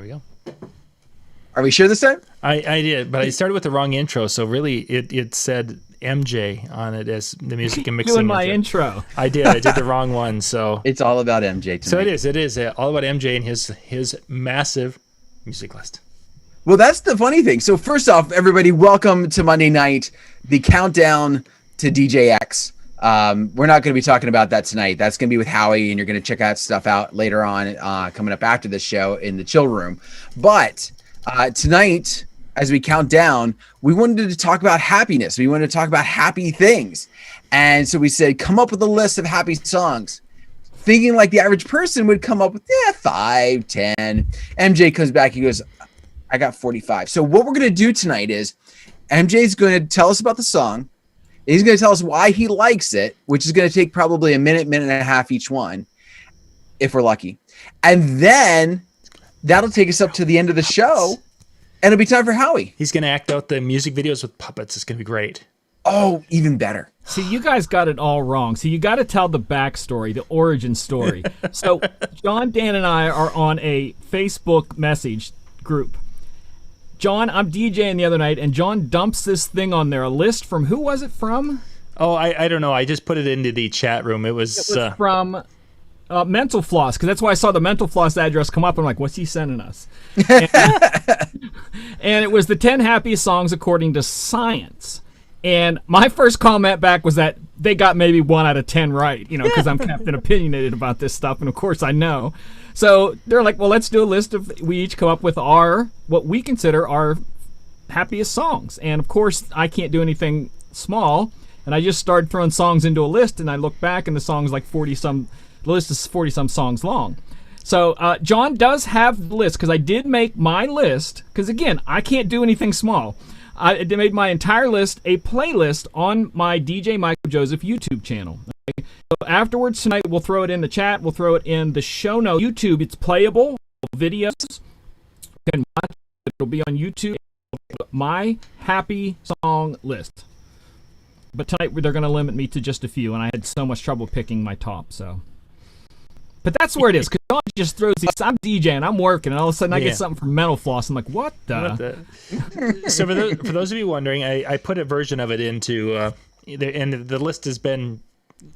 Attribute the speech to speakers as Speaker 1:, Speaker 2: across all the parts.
Speaker 1: Here we go.
Speaker 2: Are we sure this time?
Speaker 1: I did, but I started with the wrong intro, so really it said MJ on it as the music and mixing.
Speaker 3: Doing my intro.
Speaker 1: I did the wrong one, so
Speaker 2: it's all about MJ tonight.
Speaker 1: So it is all about MJ and his massive music list.
Speaker 2: Well, that's the funny thing. So first off, everybody, welcome to Monday night, the countdown to DJX. We're not going to be talking about that tonight. That's going to be with Howie, and you're going to check that stuff out later on, coming up after this show in the chill room. But tonight, as we count down, we wanted to talk about happiness. We wanted to talk about happy things. And so we said, come up with a list of happy songs. Thinking like the average person would come up with 5, 10. MJ comes back, he goes, I got 45. So what we're going to do tonight is MJ's going to tell us about the song. He's going to tell us why he likes it, which is going to take probably a minute and a half each one, if we're lucky. And then that'll take us up to the end of the show, and it'll be time for Howie.
Speaker 1: He's going to act out the music videos with puppets. It's going to be great.
Speaker 2: Oh, even better.
Speaker 3: See, you guys got it all wrong. So you got to tell the backstory, the origin story. So John, Dan, and I are on a Facebook message group. John, I'm DJing the other night, and John dumps this thing on there, a list from, who was it from?
Speaker 1: Oh, I don't know. I just put it into the chat room. It was
Speaker 3: from Mental Floss, because that's why I saw the Mental Floss address come up. I'm like, what's he sending us? And it was the 10 happiest songs according to science. And my first comment back was that they got maybe 1 out of 10 right, because I'm Captain Opinionated about this stuff, and of course I know. So they're like, well, let's do a list of, we each come up with what we consider our happiest songs. And of course, I can't do anything small, and I just started throwing songs into a list, and I look back, and the song's like 40-some, the list is 40-some songs long. So John does have the list, because I did make my list, because again, I can't do anything small. I made my entire list a playlist on my DJ Michael Joseph YouTube channel. Okay? So afterwards tonight, we'll throw it in the chat. We'll throw it in the show notes. YouTube, it's playable videos. You can watch it. It'll be on YouTube. My happy song list. But tonight, they're going to limit me to just a few, and I had so much trouble picking my top, so... But that's where it is, because John just throws these. I'm DJing, I'm working, and all of a sudden I get something from Mental Floss. I'm like, what the?
Speaker 1: So for those of you wondering, I put a version of it into, and the list has been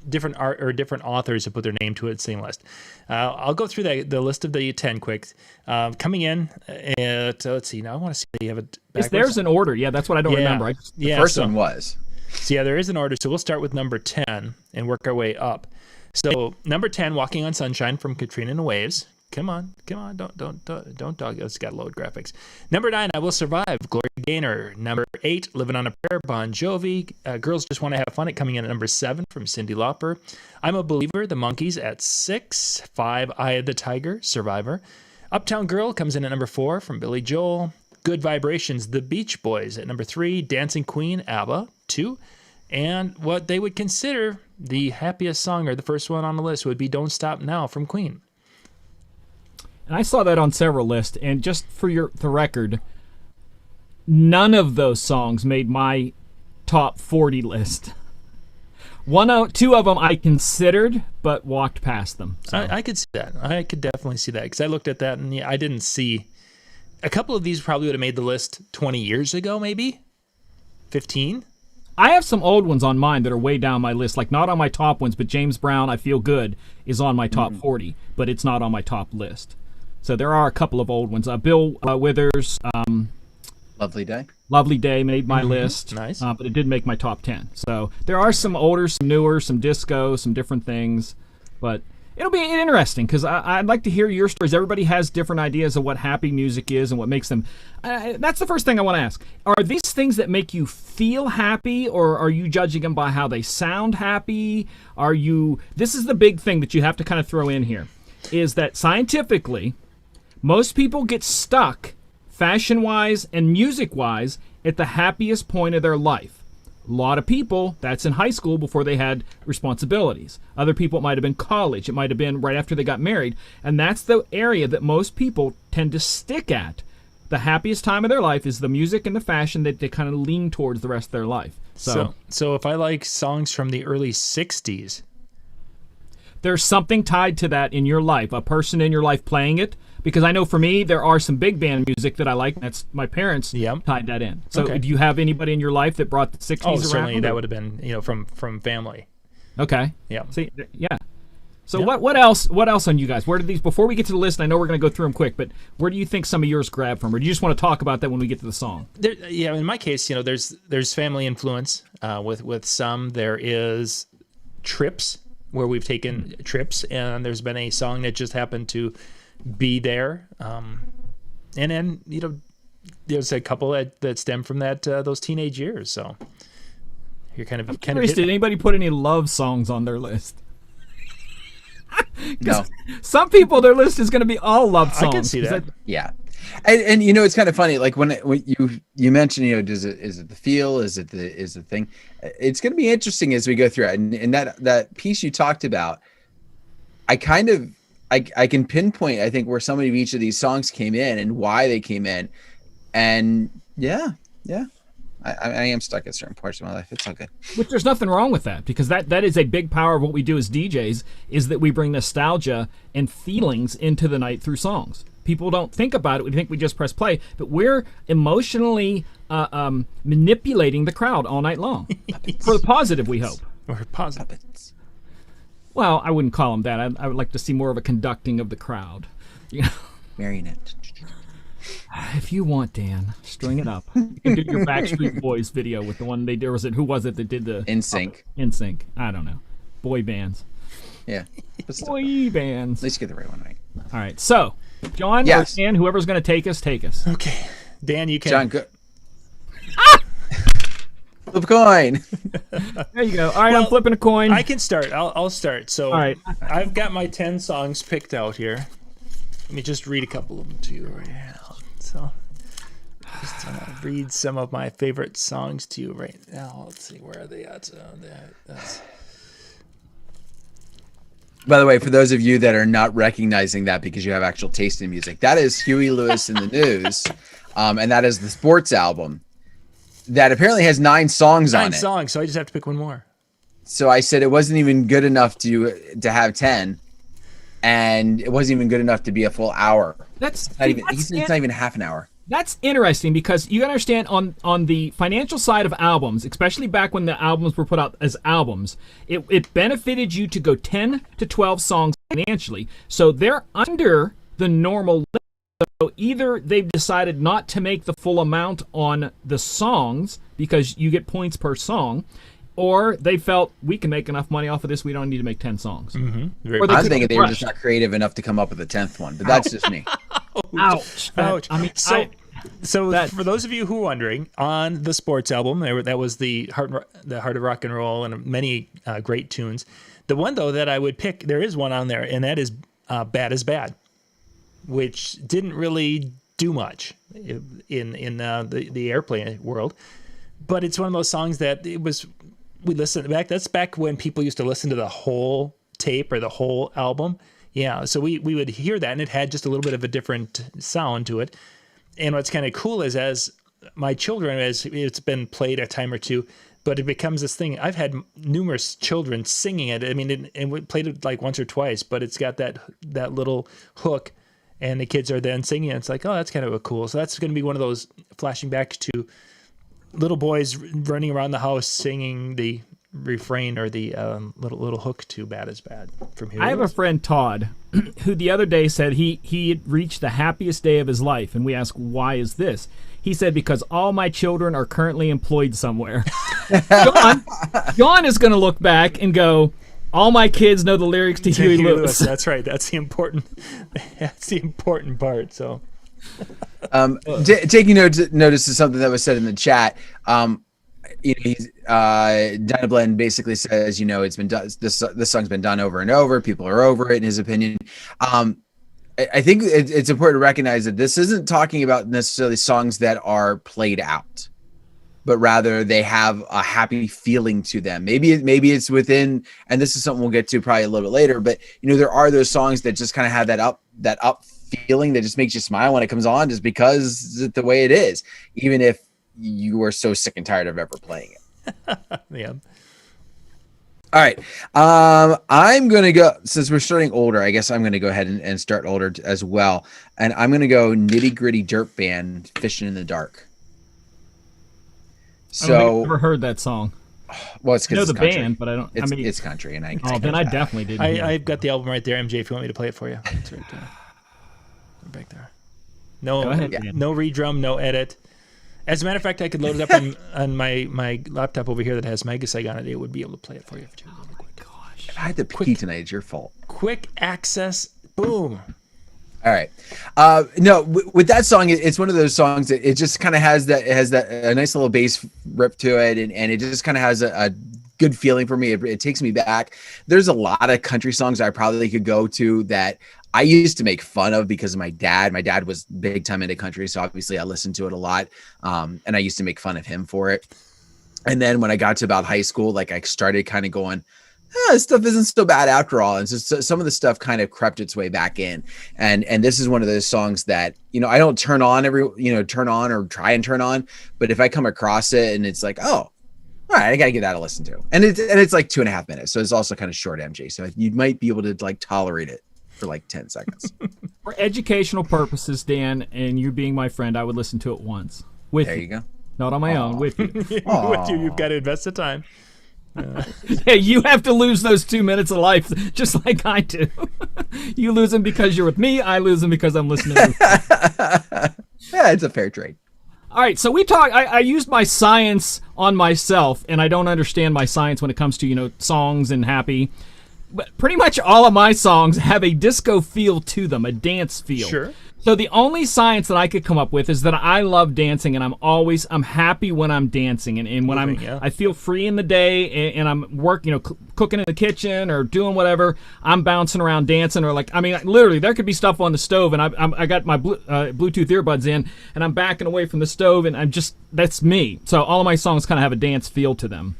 Speaker 1: different art or different authors have put their name to it, same list. I'll go through the list of the 10 quick. Coming in, let's see. Now I want to see if you have it backwards.
Speaker 3: There's an order. Yeah, that's what I don't remember.
Speaker 2: The first one was.
Speaker 1: So yeah, there is an order. So we'll start with number 10 and work our way up. So number 10, "Walking on Sunshine" from Katrina and the Waves. Come on, don't dog. It's got load graphics. Number 9, "I Will Survive," Gloria Gaynor. Number 8, "Living on a Prayer," Bon Jovi. "Girls Just Want to Have Fun," it coming in at number 7 from Cyndi Lauper. "I'm a Believer," The Monkees at 6. 5, "Eye of the Tiger," Survivor. "Uptown Girl" comes in at number 4 from Billy Joel. "Good Vibrations," The Beach Boys at number 3. "Dancing Queen," ABBA, 2. And what they would consider the happiest song, or the first one on the list, would be "Don't Stop Now" from Queen.
Speaker 3: And I saw that on several lists, and just for the record, none of those songs made my top 40 list. 2 of them I considered, but walked past them. So.
Speaker 1: I could see that. I could definitely see that, because I looked at that, and I didn't see... A couple of these probably would have made the list 20 years ago, maybe? 15?
Speaker 3: I have some old ones on mine that are way down my list, like not on my top ones, but James Brown, "I Feel Good," is on my top 40, but it's not on my top list. So there are a couple of old ones. Bill Withers,
Speaker 2: Lovely Day.
Speaker 3: Lovely Day made my list,
Speaker 1: nice.
Speaker 3: But it did make my top 10. So there are some older, some newer, some disco, some different things, but it'll be interesting, because I'd like to hear your stories. Everybody has different ideas of what happy music is and what makes them... that's the first thing I want to ask. Are these things that make you feel happy, or are you judging them by how they sound happy? This is the big thing that you have to kind of throw in here, is that scientifically, most people get stuck, fashion-wise and music-wise, at the happiest point of their life. A lot of people, that's in high school before they had responsibilities. Other people, it might have been college. It might have been right after they got married. And that's the area that most people tend to stick at. The happiest time of their life is the music and the fashion that they kind of lean towards the rest of their life.
Speaker 1: So if I like songs from the early 60s...
Speaker 3: There's something tied to that in your life. A person in your life playing it because I know for me there are some big band music that I like. That's my parents
Speaker 1: Yep.
Speaker 3: tied that in. So
Speaker 1: Okay.
Speaker 3: do you have anybody in your life that brought the 60s around?
Speaker 1: Certainly that would have been, from family.
Speaker 3: Okay.
Speaker 1: Yeah.
Speaker 3: See, yeah. So
Speaker 1: Yeah.
Speaker 3: what else on you guys? Where did these, before we get to the list, I know we're going to go through them quick, but where do you think some of yours grab from? Or do you just want to talk about that when we get to the song?
Speaker 1: In my case, there's family influence with some. There is trips where we've taken trips, and there's been a song that just happened to be there. And then, there's a couple that stem from those teenage years. So you're kind of
Speaker 3: Did anybody put any love songs on their list?
Speaker 2: No.
Speaker 3: Some people, their list is going to be all love songs.
Speaker 1: I can see that.
Speaker 2: Yeah. And it's kind of funny, like when you mentioned, is it the feel, is the thing? It's going to be interesting as we go through it. And that piece you talked about, I can pinpoint, I think, where some of each of these songs came in and why they came in. And yeah. I am stuck at certain parts of my life. It's all good.
Speaker 3: Which there's nothing wrong with that, because that is a big power of what we do as DJs, is that we bring nostalgia and feelings into the night through songs. People don't think about it. We think we just press play, but we're emotionally manipulating the crowd all night long for the positive, we hope.
Speaker 1: Or positive.
Speaker 2: Puppets.
Speaker 3: Well, I wouldn't call them that. I would like to see more of a conducting of the crowd.
Speaker 2: Marionette.
Speaker 3: If you want, Dan, string it up. You can do your Backstreet Boys video with the one they did. Who was it that did the
Speaker 2: NSYNC?
Speaker 3: NSYNC. I don't know. Boy bands.
Speaker 2: Yeah. But still,
Speaker 3: Boy bands.
Speaker 2: at least get the right one right.
Speaker 3: All right. So, John
Speaker 2: Yes.
Speaker 3: or Dan, whoever's going to take us, take us.
Speaker 1: Okay. Dan, you can.
Speaker 2: John, go. Flip a coin.
Speaker 3: There you go. All right, I'm flipping a coin.
Speaker 1: I can start. I'll start. So
Speaker 3: All right.
Speaker 1: I've got my 10 songs picked out here. Let me just read a couple of them to you right now. So just read some of my favorite songs to you right now. Let's see, where are they at? That's...
Speaker 2: By the way, for those of you that are not recognizing that because you have actual taste in music, that is Huey Lewis in the News, and that is the sports album that apparently has 9 songs on it.
Speaker 1: 9 songs, so I just have to pick one more.
Speaker 2: So I said it wasn't even good enough to have 10, and it wasn't even good enough to be a full hour. It's not even half an hour.
Speaker 3: That's interesting, because you understand on the financial side of albums, especially back when the albums were put out as albums, it benefited you to go 10 to 12 songs financially. So they're under the normal limit. So either they've decided not to make the full amount on the songs because you get points per song, or they felt we can make enough money off of this, we don't need to make 10 songs.
Speaker 1: Mm-hmm.
Speaker 2: I'm thinking they were just not creative enough to come up with a 10th one, but that's just me.
Speaker 3: Ouch.
Speaker 1: Ouch.
Speaker 3: I mean,
Speaker 1: So for those of you who are wondering, on the sports album, that was the Heart of Rock and Roll and many great tunes. The one, though, that I would pick, there is one on there, and that is Bad is Bad, which didn't really do much in the airplay world. But it's one of those songs that we listened back. That's back when people used to listen to the whole tape or the whole album. Yeah, so we would hear that, and it had just a little bit of a different sound to it. And what's kind of cool is, as my children, as it's been played a time or two, but it becomes this thing. I've had numerous children singing it. I mean, and we played it like once or twice, but it's got that little hook, and the kids are then singing it. It's like, oh, that's kind of a cool. So that's going to be one of those flashing back to little boys running around the house singing the refrain or the little hook to Bad is Bad from here.
Speaker 3: I have a friend, Todd, who the other day said he had reached the happiest day of his life, and we asked, why is this? He said, because all my children are currently employed somewhere. John is going to look back and go, all my kids know the lyrics to Huey Lewis.
Speaker 1: That's right. That's the important part. So
Speaker 2: taking notice of something that was said in the chat. Dinah Blend basically says, it's been done. This song's been done over and over. People are over it, in his opinion. I think it's important to recognize that this isn't talking about necessarily songs that are played out, but rather they have a happy feeling to them. Maybe it's within, and this is something we'll get to probably a little bit later, but there are those songs that just kind of have that up feeling that just makes you smile when it comes on, just because it's the way it is, even if you are so sick and tired of ever playing it.
Speaker 1: Yeah.
Speaker 2: All right. I'm gonna go, since we're starting older, I guess I'm gonna go ahead and start older as well. And I'm gonna go Nitty Gritty Dirt Band, Fishing in the Dark.
Speaker 3: I don't think
Speaker 2: So
Speaker 3: I've ever heard that song.
Speaker 2: well, it's
Speaker 3: I know
Speaker 2: because
Speaker 3: the
Speaker 2: it's country.
Speaker 3: band, but I don't.
Speaker 2: It's,
Speaker 3: I mean,
Speaker 2: it's country, and
Speaker 3: then I definitely didn't. hear it.
Speaker 1: I've got the album right there, MJ. If you want me to play it for you, it's right there. Back there. No,
Speaker 3: Go ahead,
Speaker 1: no redrum, no edit. As a matter of fact, I could load it up on my laptop over here that has Megaseg on it. It would be able to play it for you.
Speaker 2: If I had to pee tonight, it's your fault.
Speaker 1: Quick access, boom.
Speaker 2: All right. No, with that song, it's one of those songs that it just kind of has that a nice little bass rip to it, and it just kind of has a good feeling for me. It takes me back. There's a lot of country songs I probably could go to that I used to make fun of because of my dad. My dad was big time into country, so obviously I listened to it a lot, and I used to make fun of him for it. And then when I got to about high school, like I started kind of going, this stuff isn't so bad after all. And so some of the stuff kind of crept its way back in. And this is one of those songs that, I don't turn on or try and turn on, but if I come across it and it's like, oh, all right, I got to give that a listen to. And it's like 2.5 minutes. So it's also kind of short, MJ. So you might be able to like tolerate it for like 10 seconds.
Speaker 3: For educational purposes, Dan, and you being my friend, I would listen to it once. With
Speaker 2: There you go.
Speaker 3: Not on my own, with you.
Speaker 1: With you, you've got to invest the time.
Speaker 3: Yeah, you have to lose those 2 minutes of life just like I do. You lose them because you're with me. I lose them because I'm listening to
Speaker 2: Yeah, it's a fair trade.
Speaker 3: All right, so we talked. I used my science on myself, and I don't understand my science when it comes to songs and happy. But pretty much all of my songs have a disco feel to them, a dance feel.
Speaker 1: Sure.
Speaker 3: So the only science that I could come up with is that I love dancing, and I'm happy when I'm dancing, and when I feel free in the day, and I'm working, cooking in the kitchen or doing whatever, I'm bouncing around dancing, or literally there could be stuff on the stove, and I got my Bluetooth earbuds in, and I'm backing away from the stove, and that's me. So all of my songs kind of have a dance feel to them.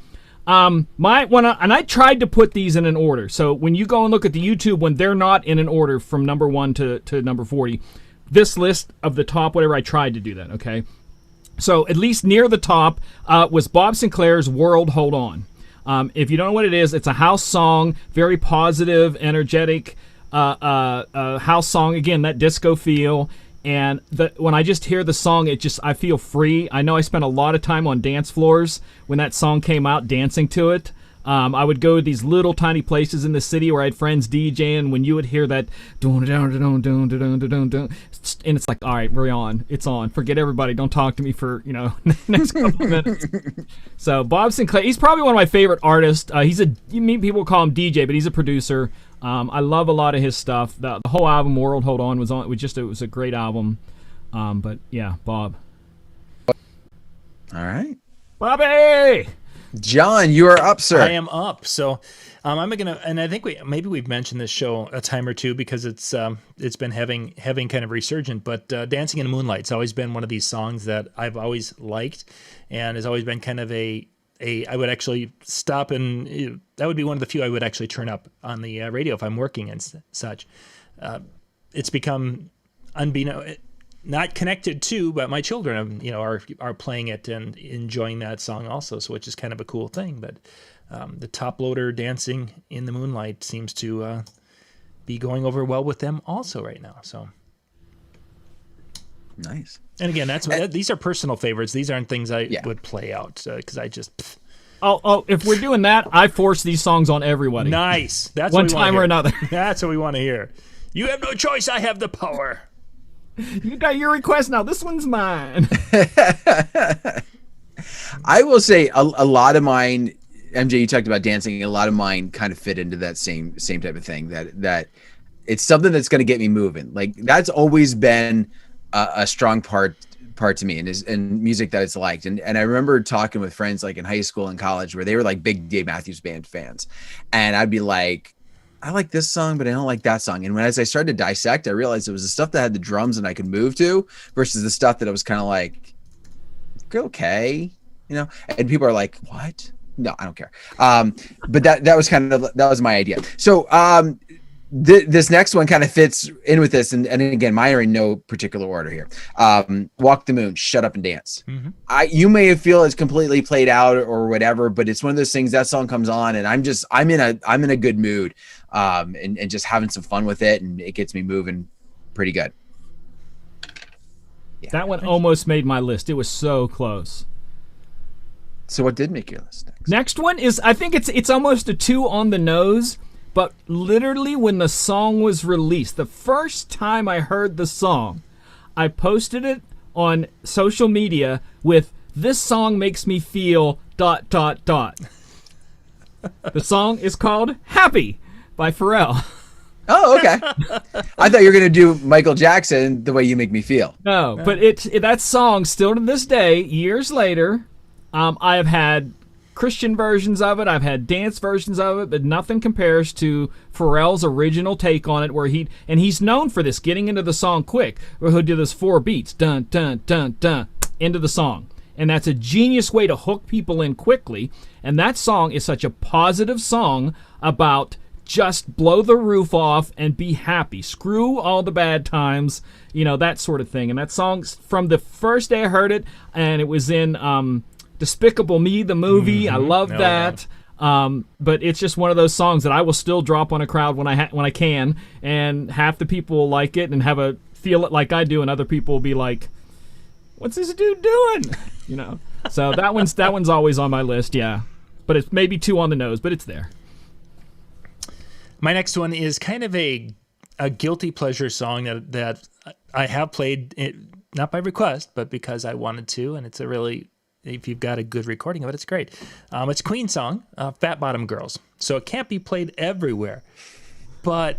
Speaker 3: I tried to put these in an order. So when you go and look at the YouTube, when they're not in an order from number 1 to number 40. This list of the top, whatever, I tried to do that, okay? So at least near the top was Bob Sinclair's World Hold On. If you don't know what it is, it's a house song, very positive, energetic house song. Again, that disco feel. And when I just hear the song, I feel free. I know I spent a lot of time on dance floors when that song came out, dancing to it. I would go to these little tiny places in the city where I had friends DJing. When you would hear that, and it's like, all right, we're on. It's on. Forget everybody. Don't talk to me for next couple of minutes. So Bob Sinclair, he's probably one of my favorite artists. People call him DJ, but he's a producer. I love a lot of his stuff. The whole album, World Hold On, it was a great album. But yeah, Bob.
Speaker 2: All right,
Speaker 3: Bobby.
Speaker 2: John, you are up, sir.
Speaker 1: I am up. So I'm gonna, and I think we've mentioned this show a time or two because it's been having kind of resurgent. But Dancing in the Moonlight's always been one of these songs that I've always liked, and has always been kind of I would actually stop and that would be one of the few I would actually turn up on the radio if I'm working and such. It's become not connected to, but my children, are playing it and enjoying that song also. So, which is kind of a cool thing. But the top loader Dancing in the Moonlight seems to be going over well with them also right now. So
Speaker 2: nice.
Speaker 1: And again, these are personal favorites. These aren't things I would play out because I just.
Speaker 3: Oh! If we're doing that, I force these songs on everybody.
Speaker 1: Nice. That's
Speaker 3: one
Speaker 1: what we
Speaker 3: time or another.
Speaker 1: That's what we want to hear. You have no choice. I have the power.
Speaker 3: You got your request now. This one's mine.
Speaker 2: I will say a lot of mine, MJ, you talked about dancing. A lot of mine kind of fit into that same type of thing. That it's something that's going to get me moving. Like that's always been a strong part to me, and music that it's liked. And I remember talking with friends like in high school and college where they were like big Dave Matthews Band fans, and I'd be like, I like this song, but I don't like that song. And as I started to dissect, I realized it was the stuff that had the drums and I could move to versus the stuff that I was kind of like, okay, and people are like, what? No, I don't care. But that was my idea. So this next one kind of fits in with this, and again, mine are in no particular order here. Walk the Moon, Shut Up and Dance.
Speaker 1: Mm-hmm.
Speaker 2: You may feel it's completely played out or whatever, but it's one of those things. That song comes on, and I'm in a good mood, and just having some fun with it, and it gets me moving pretty good. Yeah.
Speaker 3: That one almost made my list. It was so close.
Speaker 2: So what did make your list next?
Speaker 3: Next one is, I think it's almost a 2 on the nose, but literally when the song was released, the first time I heard the song, I posted it on social media with, "This song makes me feel ... The song is called Happy by Pharrell.
Speaker 2: Oh, okay. I thought you were going to do Michael Jackson, The Way You Make Me Feel.
Speaker 3: No, but that song, still to this day, years later, I have had Christian versions of it, I've had dance versions of it, but nothing compares to Pharrell's original take on it, where he's known for this, getting into the song quick, where he'll do this 4 beats, dun, dun, dun, dun, into the song. And that's a genius way to hook people in quickly. And that song is such a positive song about just blow the roof off and be happy. Screw all the bad times, that sort of thing. And that song, from the first day I heard it, and it was in Despicable Me, the movie. I love that. Yeah. But it's just one of those songs that I will still drop on a crowd when I can, and half the people will like it and feel it like I do, and other people will be like, "What's this dude doing?" So that one's always on my list, yeah. But it's maybe 2 on the nose, but it's there.
Speaker 1: My next one is kind of a guilty pleasure song that I have played, it, not by request, but because I wanted to, and it's if you've got a good recording of it, it's great. It's a Queen song, Fat Bottom Girls. So it can't be played everywhere, but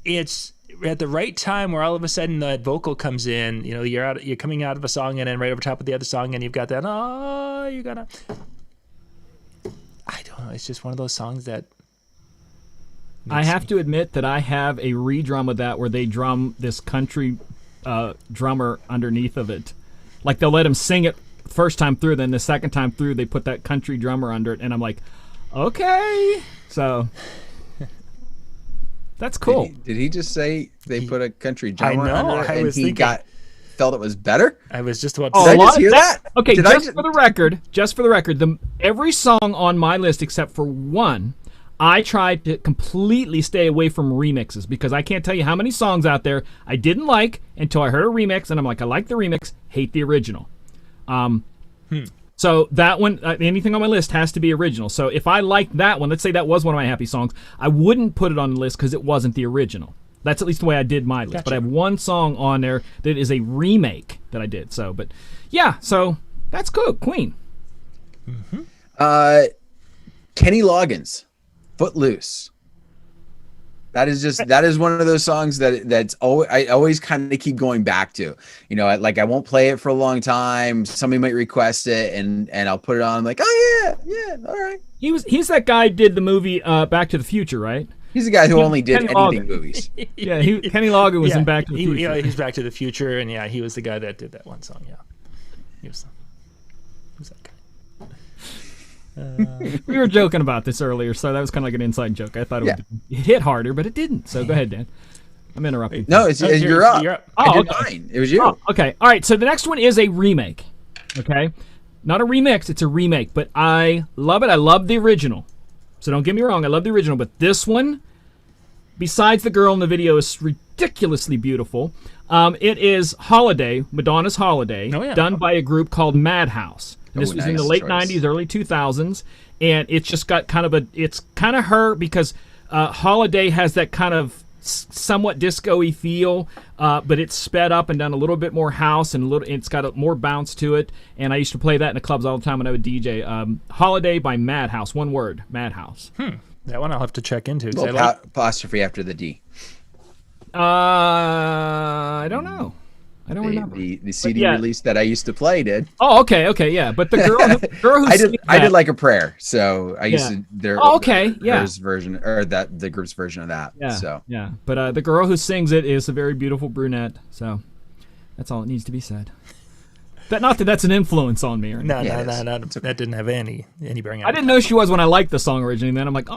Speaker 1: it's at the right time where all of a sudden that vocal comes in. You're coming out of a song, and then right over top of the other song, and you've got that, I don't know. It's just one of those songs that
Speaker 3: I have to admit that I have a redrum of that where they drum this country drummer underneath of it. Like, they'll let him sing it first time through, then the second time through they put that country drummer under it, and I'm like, okay. So that's cool.
Speaker 2: Did he just say they put a country drummer under it, and he felt it was better?
Speaker 1: I was just about to
Speaker 2: say. Did I just hear that?
Speaker 3: Okay, for the record, every song on my list except for one, I tried to completely stay away from remixes, because I can't tell you how many songs out there I didn't like until I heard a remix, and I'm like, I like the remix, hate the original. So that one, anything on my list has to be original. So if I liked that one, let's say that was one of my happy songs, I wouldn't put it on the list because it wasn't the original. That's at least the way I did my list. Gotcha. But I have one song on there that is a remake that I did. So, but yeah, so that's cool. Queen.
Speaker 2: Mm-hmm. Kenny Loggins, Footloose. That is one of those songs I always kind of keep going back to. Like, I won't play it for a long time. Somebody might request it, and I'll put it on. I'm like, oh yeah, all right.
Speaker 3: He's that guy who did the movie Back to the Future, right?
Speaker 2: He's the guy who only did
Speaker 3: Kenny
Speaker 2: anything
Speaker 3: Loggins.
Speaker 2: Movies.
Speaker 3: Yeah, Kenny Loggins was in Back to the Future.
Speaker 1: Yeah, he's Back to the Future, and yeah, he was the guy that did that one song. Yeah, he was that guy.
Speaker 3: We were joking about this earlier, so that was kind of like an inside joke. I thought it would hit harder, but it didn't. So go ahead, Dan. I'm interrupting.
Speaker 2: No, you're up.
Speaker 1: You're up.
Speaker 2: Oh, okay. Mine. It was you.
Speaker 3: Oh, okay. All right. So the next one is a remake. Okay, not a remix. It's a remake, but I love it. I love the original. So don't get me wrong. I love the original, but this one, besides the girl in the video, is ridiculously beautiful. It is Holiday, Madonna's Holiday, done by a group called Madhouse. And this was in the late 90s, early 2000s, and it's just got it's kind of her, because Holiday has that kind of somewhat disco-y feel, but it's sped up and done a little bit more house, and it's got more bounce to it, and I used to play that in the clubs all the time when I would DJ. Holiday by Madhouse, one word, Madhouse.
Speaker 1: That one I'll have to check into.
Speaker 2: Apostrophe after the D.
Speaker 3: I don't know. I don't remember.
Speaker 2: The CD release that I used to play did.
Speaker 3: Oh, okay, yeah. But the girl who
Speaker 2: I did Like a Prayer, so I used to
Speaker 3: hers
Speaker 2: version, or the group's version of that.
Speaker 3: Yeah,
Speaker 2: so
Speaker 3: yeah. But the girl who sings it is a very beautiful brunette. So that's all it needs to be said. Not that that's an influence on me or anything.
Speaker 1: No. That didn't have any bearing on
Speaker 3: I didn't know she was when I liked the song originally. And then I'm like,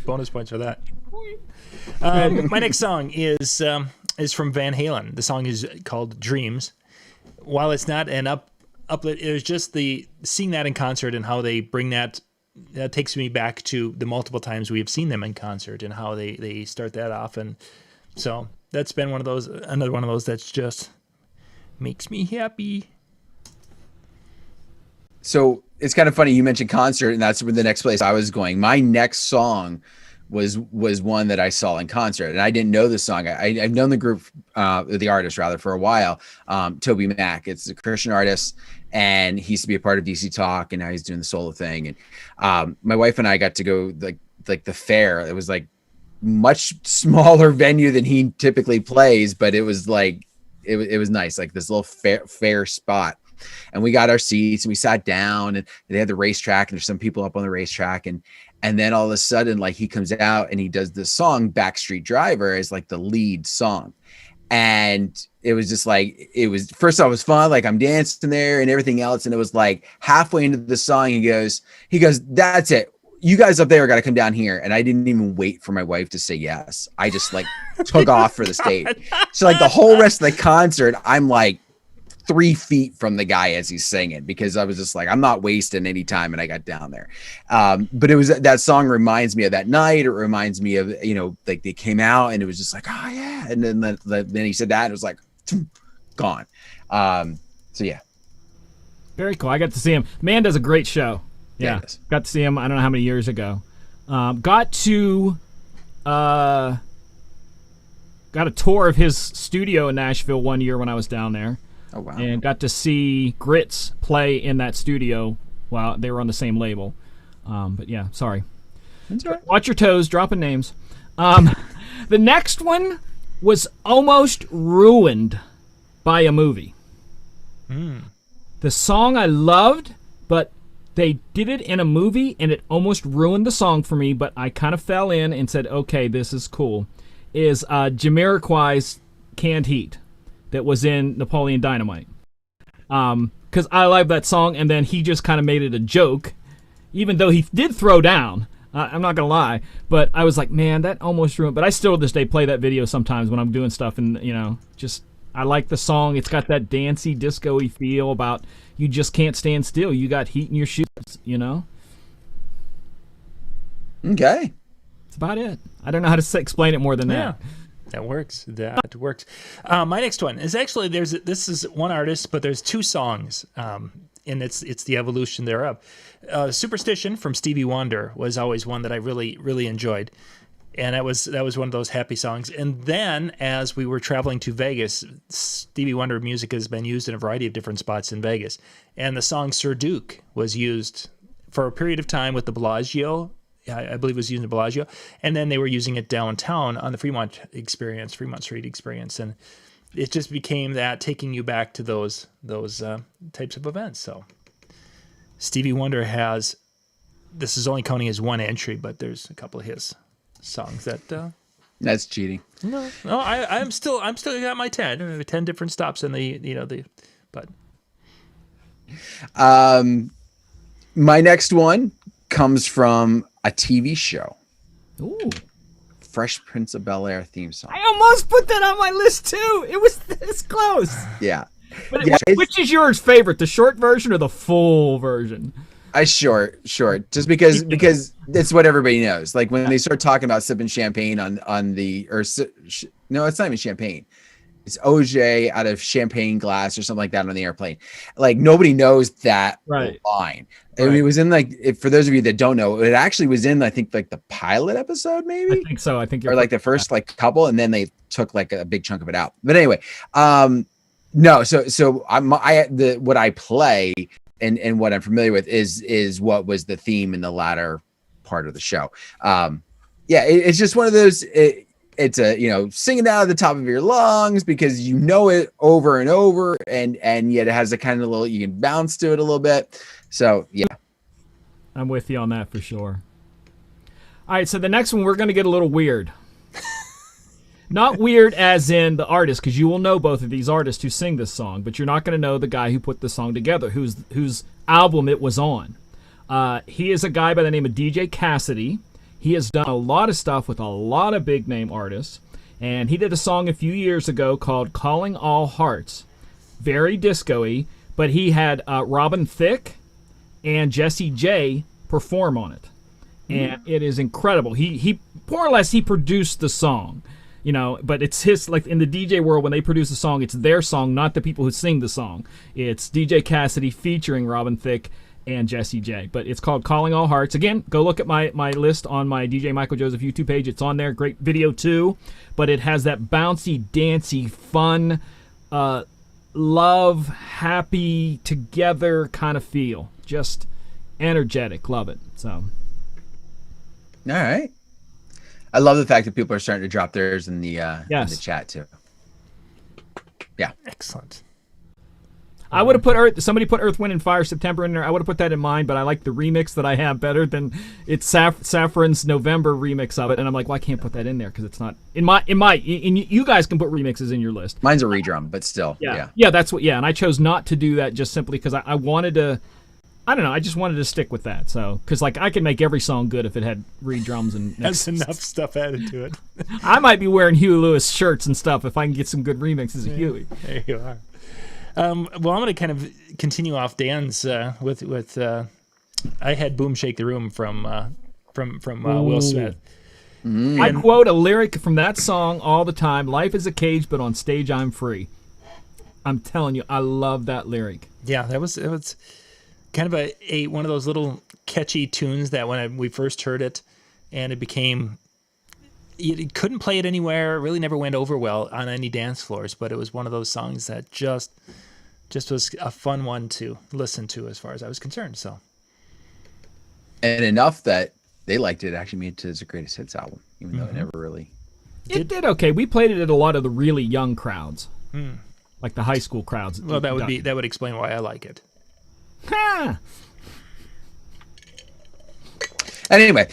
Speaker 3: bonus
Speaker 1: points for that. My next song is from Van Halen. The song is called Dreams. While it's not an uplit, it was just seeing that in concert and how they bring that takes me back to the multiple times we have seen them in concert and how they start that off. And so that's been another one of those that's just makes me happy.
Speaker 2: So it's kind of funny you mentioned concert, and that's the next place I was going. My next song was one that I saw in concert, and I didn't know the song. I've known the group, the artist rather, for a while. Toby Mac. It's a Christian artist, and he used to be a part of DC Talk, and now he's doing the solo thing. And my wife and I got to go like the fair. It was like much smaller venue than he typically plays, but it was like it was nice, like this little fair spot. And we got our seats and we sat down, and they had the racetrack, and there's some people up on the racetrack, and then all of a sudden, like, he comes out and he does this song Backstreet Driver as like the lead song. And it was just like, first off, it was fun. Like, I'm dancing there and everything else. And it was like halfway into the song, he goes, that's it. You guys up there got to come down here. And I didn't even wait for my wife to say yes. I just like took off for the stage. So like the whole rest of the concert, I'm like 3 feet from the guy as he's singing, because I was just like, I'm not wasting any time. And I got down there. But it was, that song reminds me of that night. It reminds me of, like they came out and it was just like, oh yeah. And then he said that, and it was like, gone. So yeah.
Speaker 3: Very cool. I got to see him. Man does a great show. Yeah. Got to see him, I don't know how many years ago. Got a tour of his studio in Nashville one year when I was down there.
Speaker 2: Oh, wow.
Speaker 3: And got to see Grits play in that studio while they were on the same label. But yeah, sorry.
Speaker 2: That's right.
Speaker 3: Watch your toes, dropping names. The next one was almost ruined by a movie. The song I loved, but they did it in a movie, and it almost ruined the song for me, but I kind of fell in and said, okay, this is cool, is Jamiroquai's Canned Heat that was in Napoleon Dynamite. Because I love that song, and then he just kind of made it a joke, even though he did throw down. I'm not going to lie, but I was like, man, that almost ruined. But I still to this day play that video sometimes when I'm doing stuff, and, just I like the song. It's got that dancey, disco-y feel about you just can't stand still. You got heat in your shoes,
Speaker 2: Okay.
Speaker 3: That's about it. I don't know how to explain it more than that.
Speaker 1: That works. That works. My next one is actually this is one artist, but there's 2 songs, and it's the evolution thereof. Superstition from Stevie Wonder was always one that I really, really enjoyed. And that was one of those happy songs. And then as we were traveling to Vegas, Stevie Wonder music has been used in a variety of different spots in Vegas. And the song Sir Duke was used for a period of time with the Bellagio. I believe it was used in Bellagio. And then they were using it downtown on the Fremont Street experience. And it just became that, taking you back to those types of events. So Stevie Wonder this is only counting as one entry, but there's a couple of his songs that
Speaker 2: that's cheating.
Speaker 1: No, I'm still got my 10 different stops in but
Speaker 2: my next one comes from a TV show.
Speaker 3: Ooh.
Speaker 2: Fresh Prince of Bel-Air theme song.
Speaker 3: I almost put that on my list too. It was this close.
Speaker 2: Yeah.
Speaker 3: But which is yours favorite, the short version or the full version?
Speaker 2: Short, just because it's what everybody knows. Like when they start talking about sipping champagne no, it's not even champagne. It's OJ out of champagne glass or something like that on the airplane. Like nobody knows that line. Right. I mean, it was in for those of you that don't know, it actually was in, I think, like the pilot episode, maybe.
Speaker 3: I think so. I think
Speaker 2: or like the first couple, and then they took like a big chunk of it out. But anyway, no. So what I play and what I'm familiar with is what was the theme in the latter part of the show. It's just one of those. It's a singing out of the top of your lungs because you know it over and over, and yet it has a kind of little, you can bounce to it a little bit. So yeah,
Speaker 3: I'm with you on that for sure. All right, so the next one we're going to get a little weird. Not weird as in the artist, because you will know both of these artists who sing this song, but you're not going to know the guy who put the song together, whose album it was on. He is a guy by the name of DJ Cassidy. He has done a lot of stuff with a lot of big name artists, and he did a song a few years ago called Calling All Hearts. Very disco-y, but he had Robin Thicke and Jessie J perform on it. And it is incredible. He more or less he produced the song, you know, but it's his, like in the DJ world, when they produce a song, it's their song, not the people who sing the song. It's DJ Cassidy featuring Robin Thicke and Jessie J. But it's called Calling All Hearts. Again, go look at my list on my DJ Michael Joseph YouTube page. It's on there. Great video too. But it has that bouncy, dancey, fun, love, happy, together kind of feel. Just energetic. Love it. So.
Speaker 2: All right. I love the fact that people are starting to drop theirs in the in the chat too. Yeah.
Speaker 1: Excellent.
Speaker 3: I would have put somebody put Earth, Wind, and Fire September in there. I would have put that in mine, but I like the remix that I have better than it's Saffron's November remix of it. And I'm like, well, I can't put that in there because it's not you guys can put remixes in your list.
Speaker 2: Mine's a redrum, but still.
Speaker 3: Yeah, that's what. Yeah, and I chose not to do that just simply because I wanted to. I don't know. I just wanted to stick with that. So, because like I could make every song good if it had re-drums and
Speaker 1: has enough stuff added to it.
Speaker 3: I might be wearing Huey Lewis shirts and stuff if I can get some good remixes of Huey.
Speaker 1: There you are. Well, I'm going to kind of continue off Dan's with I had "Boom Shake the Room" from Will Smith.
Speaker 3: I quote a lyric from that song all the time: "Life is a cage, but on stage I'm free." I'm telling you, I love that lyric.
Speaker 1: Yeah, it was kind of a one of those little catchy tunes that when we first heard it, and it became. You couldn't play it anywhere. It really never went over well on any dance floors, but it was one of those songs that just was a fun one to listen to as far as I was concerned. So,
Speaker 2: and enough that they liked it actually made it to his greatest hits album, even though it never really.
Speaker 3: It did okay. We played it at a lot of the really young crowds, like the high school crowds.
Speaker 1: Well, that would explain why I like it.
Speaker 3: Ha!
Speaker 2: And anyway,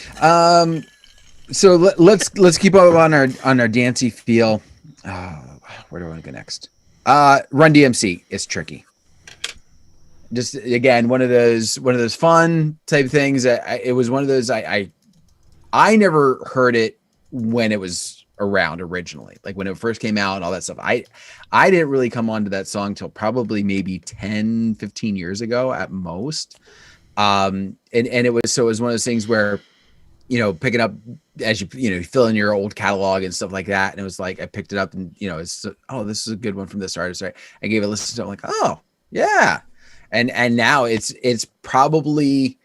Speaker 2: so let's keep up on our dancey feel. Where do I want to go next? Run DMC is tricky. Just again, one of those fun type things. It was one of those I never heard it when it was around originally, like when it first came out and all that stuff. I didn't really come onto that song till probably maybe 10, 15 years ago at most. And it was one of those things where, you know, picking up as you fill in your old catalog and stuff like that. And it was like, I picked it up and, you know, this is a good one from this artist. Right. I gave it a listen to it. I'm like, oh yeah. And now it probably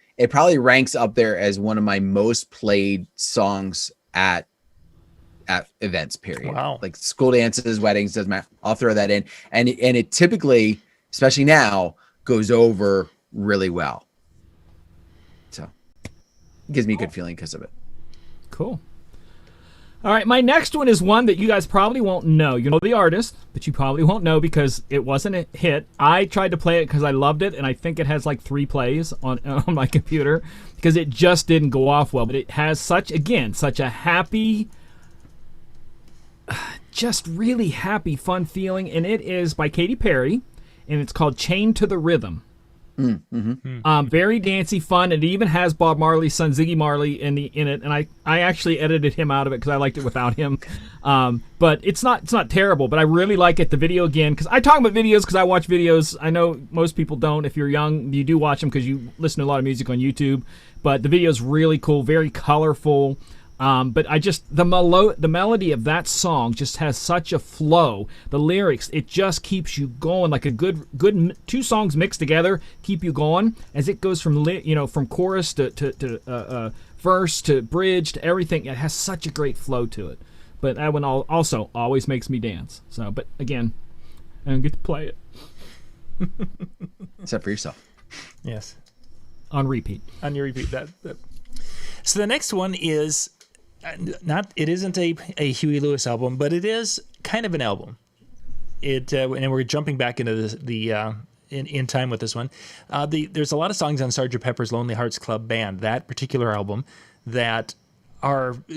Speaker 2: ranks up there as one of my most played songs at events, period.
Speaker 1: Wow.
Speaker 2: Like school dances, weddings, doesn't matter. I'll throw that in. And it typically, especially now, goes over really well. So it gives me a good feeling because of it.
Speaker 3: Cool. All right, my next one is one that you guys probably won't know. You know the artist, but you probably won't know because it wasn't a hit. I tried to play it because I loved it, and I think it has like 3 plays on my computer because it just didn't go off well. But it has such a happy, just really happy, fun feeling, and it is by Katy Perry, and it's called "Chained to the Rhythm." Very dancey, fun. It even has Bob Marley's son Ziggy Marley in it, and I actually edited him out of it because I liked it without him. But it's not terrible. But I really like it. The video again, because I talk about videos because I watch videos. I know most people don't. If you're young, you do watch them because you listen to a lot of music on YouTube. But the video is really cool, very colorful. But the melody of that song just has such a flow. The lyrics, it just keeps you going, like a good 2 songs mixed together keep you going as it goes from from chorus to verse to bridge to everything. It has such a great flow to it. But that one also always makes me dance. So, but again, I don't get to play it.
Speaker 2: Except for yourself.
Speaker 1: Yes.
Speaker 3: On repeat.
Speaker 1: On your repeat. That. So the next one is. It isn't a Huey Lewis album, but it is kind of an album. And we're jumping back into in time with this one. There's a lot of songs on Sgt. Pepper's Lonely Hearts Club Band, that particular album, that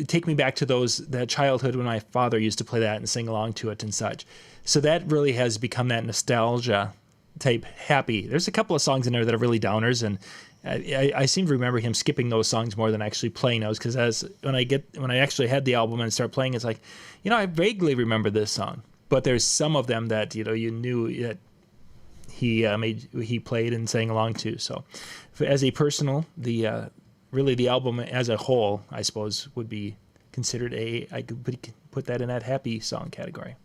Speaker 1: take me back to that childhood when my father used to play that and sing along to it and such. So that really has become that nostalgia type happy. There's a couple of songs in there that are really downers, and I seem to remember him skipping those songs more than actually playing those, because when I actually had the album and start playing, it's like, I vaguely remember this song, but there's some of them that you knew that he played and sang along to. So, as a personal, the album as a whole, I suppose, would be considered I could put that in that happy song category.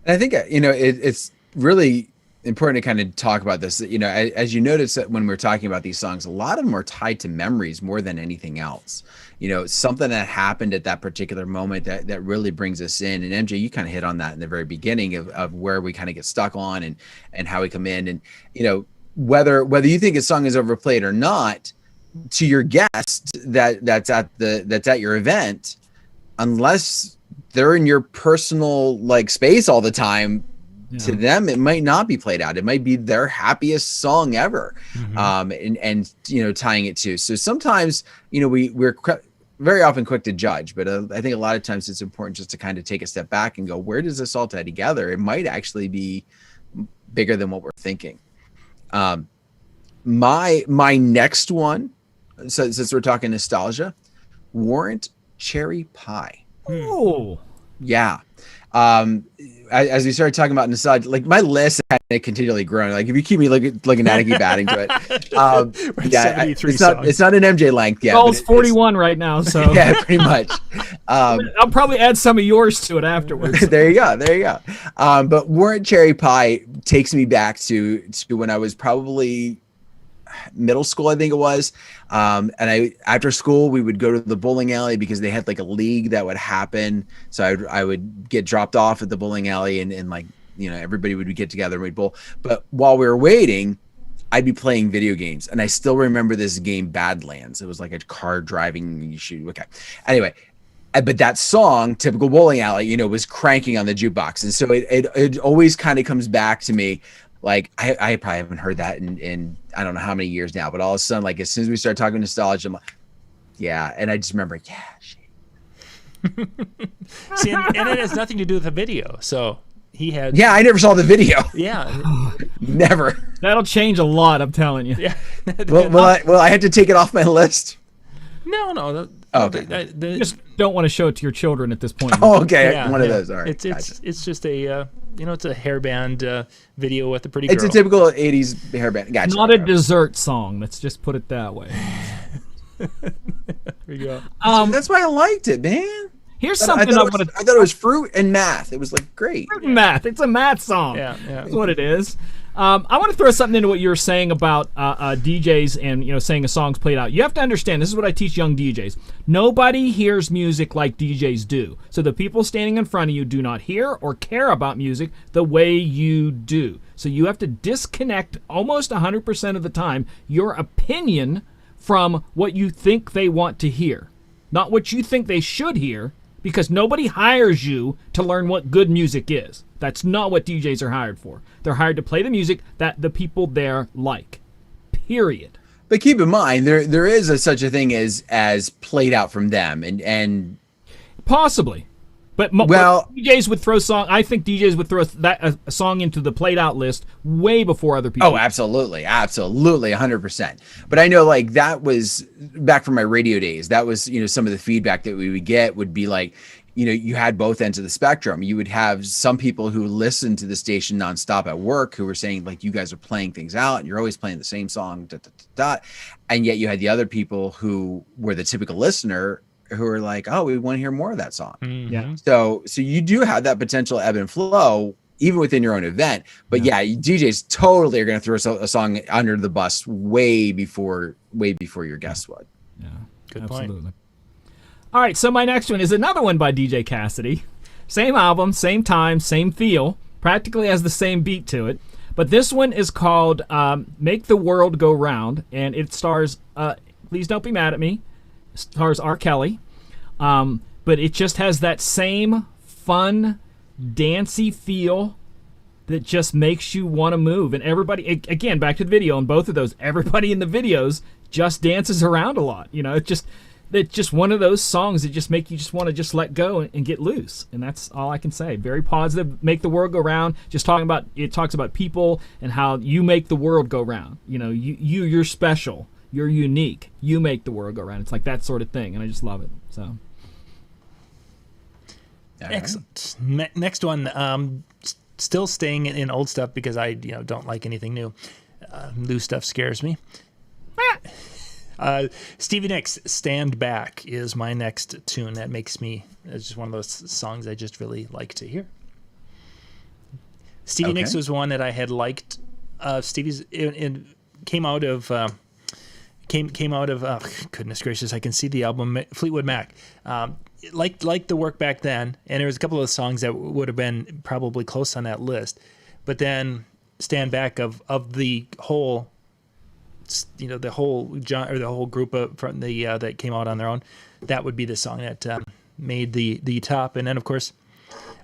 Speaker 2: And I think it's really important to kind of talk about this. As you notice that when we're talking about these songs, a lot of them are tied to memories more than anything else. Something that happened at that particular moment that really brings us in. And MJ, you kind of hit on that in the very beginning of where we kind of get stuck on and how we come in. And whether you think a song is overplayed or not, to your guest that's at your event, unless they're in your personal space all the time, to them it might not be played out. It might be their happiest song ever. And tying it to. So sometimes we're very often quick to judge, but I think a lot of times it's important just to kind of take a step back and go, where does this all tie together? It might actually be bigger than what we're thinking. My next one, so since we're talking nostalgia, Warrant Cherry Pie.
Speaker 3: Oh,
Speaker 2: yeah. As we started talking about nostalgia, my list kind of continually growing. If you keep me looking at it, keep adding to it. It's not an MJ length yet.
Speaker 3: It's 41 right now, so
Speaker 2: yeah, pretty much.
Speaker 3: I'll probably add some of yours to it afterwards.
Speaker 2: There you go. But Warrant Cherry Pie takes me back to when I was probably middle school, I think it was. And after school, we would go to the bowling alley because they had a league that would happen. So I would get dropped off at the bowling alley and everybody would get together and we'd bowl. But while we were waiting, I'd be playing video games. And I still remember this game, Badlands. It was like a car driving shoot. Okay. Anyway, but that song, typical bowling alley, was cranking on the jukebox. And so it always kind of comes back to me. I probably haven't heard that in I don't know how many years now, but all of a sudden, as soon as we start talking nostalgia, I'm like, yeah. And I just remember, shit.
Speaker 1: See, and it has nothing to do with the video. So he had.
Speaker 2: Yeah, I never saw the video.
Speaker 1: Yeah.
Speaker 2: Never.
Speaker 3: That'll change a lot, I'm telling you.
Speaker 1: Yeah.
Speaker 2: Well, I had to take it off my list.
Speaker 1: No.
Speaker 2: Okay.
Speaker 3: Just don't want to show it to your children at this point.
Speaker 2: Oh, okay.
Speaker 1: Yeah,
Speaker 2: One of those. All right.
Speaker 1: It's just a it's a hairband video with a pretty girl.
Speaker 2: It's a typical 80s hairband. Gotcha.
Speaker 3: Not a dessert song. Let's just put it that way.
Speaker 1: There you go.
Speaker 2: That's why I liked it, man.
Speaker 3: Here's something I
Speaker 2: thought it was fruit and math. It was great.
Speaker 3: Fruit and math. It's a math song.
Speaker 1: Yeah.
Speaker 3: That's what it is. I want to throw something into what you were saying about DJs and saying a song's played out. You have to understand, this is what I teach young DJs. Nobody hears music like DJs do. So the people standing in front of you do not hear or care about music the way you do. So you have to disconnect almost 100% of the time your opinion from what you think they want to hear. Not what you think they should hear, because nobody hires you to learn what good music is. That's not what DJs are hired for. They're hired to play the music that the people there like. Period.
Speaker 2: But keep in mind, there is such a thing as played out from them, and
Speaker 3: possibly. But DJs would throw song. I think DJs would throw a song into the played out list way before other people.
Speaker 2: Oh, absolutely, 100%. But I know that was back from my radio days. That was some of the feedback that we would get would be you had both ends of the spectrum. You would have some people who listened to the station nonstop at work who were saying you guys are playing things out and you're always playing the same song, and yet you had the other people who were the typical listener who are oh, we want to hear more of that song.
Speaker 1: Mm-hmm.
Speaker 3: Yeah.
Speaker 2: So you do have that potential ebb and flow even within your own event. But yeah, DJs totally are going to throw a song under the bus way before your guests would.
Speaker 3: Yeah.
Speaker 1: Good
Speaker 3: Absolutely.
Speaker 1: point.
Speaker 3: All right, so my next one is another one by DJ Cassidy. Same album, same time, same feel, practically has the same beat to it. But this one is called Make the World Go Round, and it stars, please don't be mad at me, stars R. Kelly. But it just has that same fun, dancey feel that just makes you want to move. And everybody, again, back to the video, on both of those, everybody in the videos just dances around a lot. It's just it's just one of those songs that just make you just want to just let go and get loose. And that's all I can say. Very positive. Make the world go round. Just talking about, it talks about people and how you make the world go round. You know, you're special. You're unique. You make the world go round. It's like that sort of thing. And I just love it. So.
Speaker 1: Excellent. Next one, still staying in old stuff because I don't like anything new. New stuff scares me. Stevie Nicks' Stand Back is my next tune. That makes me, it's just one of those songs I just really like to hear. Stevie Nicks was one that I had liked. Stevie's came out of goodness gracious, I can see the album Fleetwood Mac. Liked the work back then, and there was a couple of songs that would have been probably close on that list, but then Stand Back of the whole, the whole genre, or the whole group of from the that came out on their own, that would be the song that made the top. And then of course,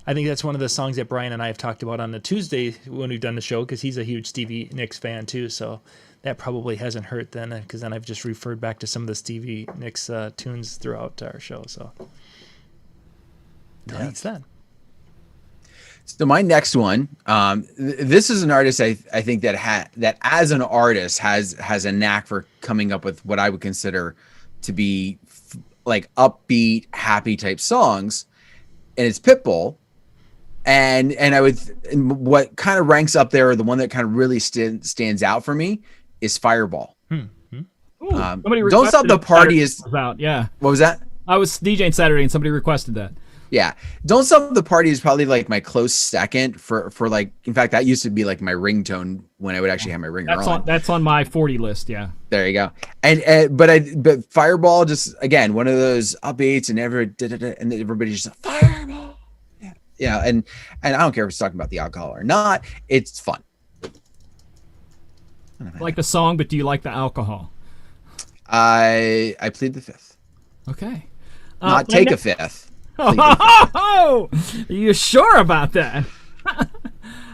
Speaker 1: I think that's one of the songs that Brian and I have talked about on the Tuesday when we've done the show, because he's a huge Stevie Nicks fan too. So that probably hasn't hurt then, because then I've just referred back to some of the Stevie Nicks tunes throughout our show. So that's that.
Speaker 2: So my next one, this is an artist I think that as an artist has a knack for coming up with what I would consider to be like upbeat, happy type songs, and it's Pitbull. And what kind of ranks up there, the one that kind of really stands out for me is Fireball.
Speaker 3: Ooh,
Speaker 2: Don't Stop the Party is
Speaker 3: out. Yeah.
Speaker 2: What was that?
Speaker 3: I was DJing Saturday and somebody requested that.
Speaker 2: Yeah. Don't Stop the Party is probably like my close second for like, in fact, that used to be like my ringtone when I would actually have my ringer on.
Speaker 3: That's on my 40 list. Yeah.
Speaker 2: There you go. But Fireball, just again, one of those upbeats and and everybody's just like, Fireball. Yeah. Yeah. And I don't care if it's talking about the alcohol or not. It's fun.
Speaker 3: I like the song, but do you like the alcohol?
Speaker 2: I plead the fifth.
Speaker 3: Okay.
Speaker 2: Not take a fifth.
Speaker 3: Oh, are you sure about that? All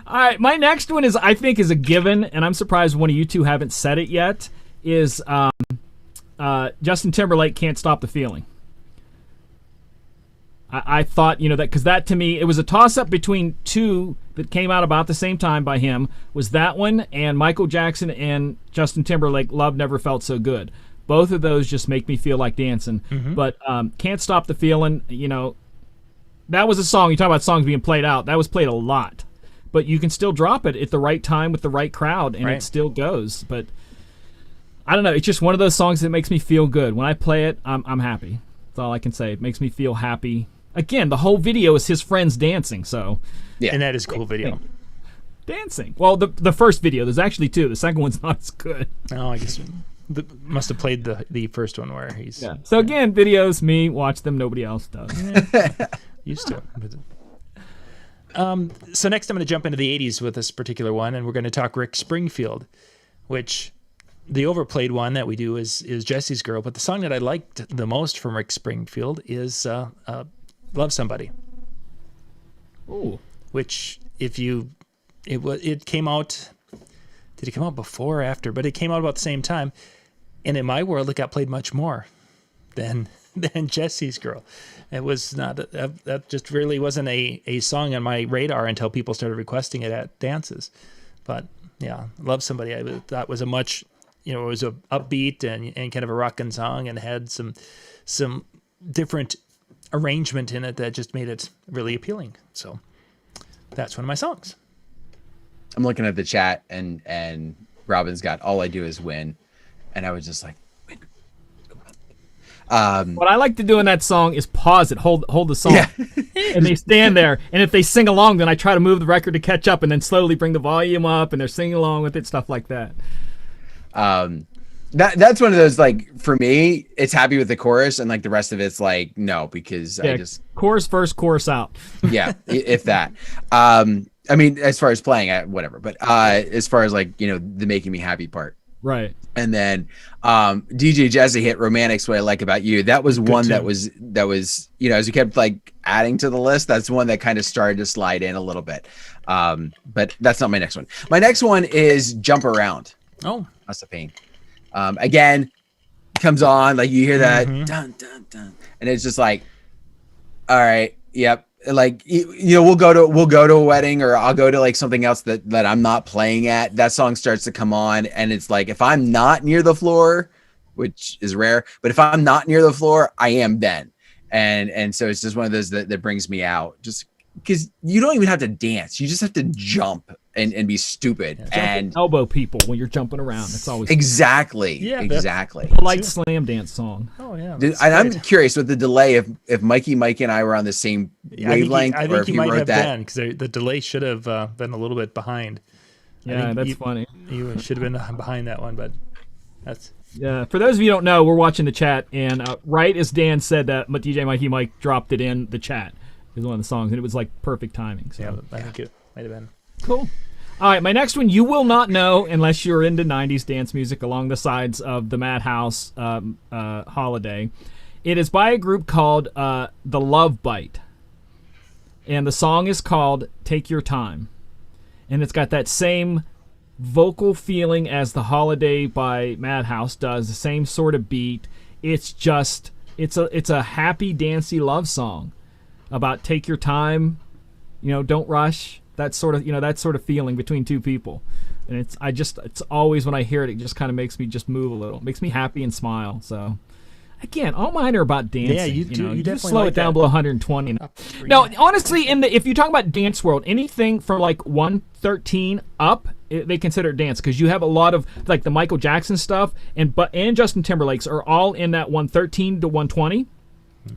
Speaker 3: right, my next one I think is a given, and I'm surprised one of you two haven't said it yet, is Justin Timberlake, Can't Stop the Feeling. I thought, that, because that to me, it was a toss-up between two that came out about the same time by him, was that one and Michael Jackson and Justin Timberlake, Love Never Felt So Good. Both of those just make me feel like dancing. Mm-hmm. But Can't Stop the Feeling, that was a song. You talk about songs being played out. That was played a lot. But you can still drop it at the right time with the right crowd, and it still goes. But I don't know. It's just one of those songs that makes me feel good. When I play it, I'm happy. That's all I can say. It makes me feel happy. Again, the whole video is his friends dancing. So
Speaker 1: yeah, and that is a cool video.
Speaker 3: Dancing. Well, the first video, there's actually two. The second one's not as good.
Speaker 1: Oh, I guess... must have played the first one where he's...
Speaker 3: Yeah. So again, videos, me, watch them, nobody else does.
Speaker 1: Used to it. So next I'm going to jump into the 80s with this particular one, and we're going to talk Rick Springfield, which the overplayed one that we do is Jesse's Girl, but the song that I liked the most from Rick Springfield is Love Somebody.
Speaker 3: Ooh.
Speaker 1: Which, it came out... Did it come out before or after? But it came out about the same time. And in my world, it got played much more than Jesse's Girl. It was not, that just really wasn't a song on my radar until people started requesting it at dances. But yeah, Love Somebody, I thought was a much, it was a upbeat and kind of a rockin' song, and had some different arrangement in it that just made it really appealing. So that's one of my songs.
Speaker 2: I'm looking at the chat, and Robin's got All I Do Is Win, and I was just like, win.
Speaker 3: What I like to do in that song is pause it, hold the song, and they stand there, and if they sing along, then I try to move the record to catch up, and then slowly bring the volume up, and they're singing along with it, stuff like that.
Speaker 2: That's one of those, like, for me, it's happy with the chorus, and like the rest of it's like no, because I just
Speaker 3: chorus first, chorus out.
Speaker 2: Yeah, if that. I mean, as far as playing, whatever. But as far as like, the making me happy part.
Speaker 3: Right.
Speaker 2: And then DJ Jesse hit Romantics, What I Like About You. That was one that was, as we kept like adding to the list, that's one that kind of started to slide in a little bit. But that's not my next one. My next one is Jump Around.
Speaker 1: Oh.
Speaker 2: That's a pain. Again, comes on, like you hear that
Speaker 1: Mm-hmm.
Speaker 2: dun dun dun, and it's just like, all right, yep. Like you know, we'll go to a wedding, or I'll go to like something else that I'm not playing at. That song starts to come on, and it's like if I'm not near the floor, which is rare, but if I'm not near the floor, I am then. And so it's just one of those that brings me out, just because you don't even have to dance, you just have to jump and be stupid. And
Speaker 3: elbow people when you're jumping around. It's always
Speaker 2: exactly,
Speaker 1: Yeah,
Speaker 2: exactly.
Speaker 3: a light slam dance song.
Speaker 1: Oh yeah.
Speaker 2: And I'm curious with the delay if Mike and I were on the same wavelength,
Speaker 1: I
Speaker 2: or
Speaker 1: think
Speaker 2: if
Speaker 1: he
Speaker 2: he
Speaker 1: might
Speaker 2: wrote
Speaker 1: have
Speaker 2: that.
Speaker 1: been, because the delay should have been a little bit behind.
Speaker 3: Yeah, that's funny.
Speaker 1: You should have been behind that one, but that's.
Speaker 3: Yeah, for those of you who don't know, we're watching the chat, and right as Dan said that, DJ Mikey Mike dropped it in the chat. It was one of the songs, and it was like perfect timing. So.
Speaker 1: Yeah, I think it might have been.
Speaker 3: Cool. All right, my next one you will not know unless you're into 90s dance music along the sides of the Madhouse holiday. It is by a group called The Love Bite. And the song is called Take Your Time. And it's got that same vocal feeling as The Holiday by Madhouse does, the same sort of beat. It's just, it's a happy, dancey love song about take your time, don't rush. That sort of feeling between two people, and it's always when I hear it, it just kind of makes me just move a little, makes me happy and smile. So, again, all mine are about dancing.
Speaker 1: Yeah, you definitely
Speaker 3: slow
Speaker 1: like
Speaker 3: it down
Speaker 1: that.
Speaker 3: below 120. No, honestly, if you talk about dance world, anything from like 113 up, they consider it dance, because you have a lot of like the Michael Jackson stuff and Justin Timberlake's are all in that 113 to 120.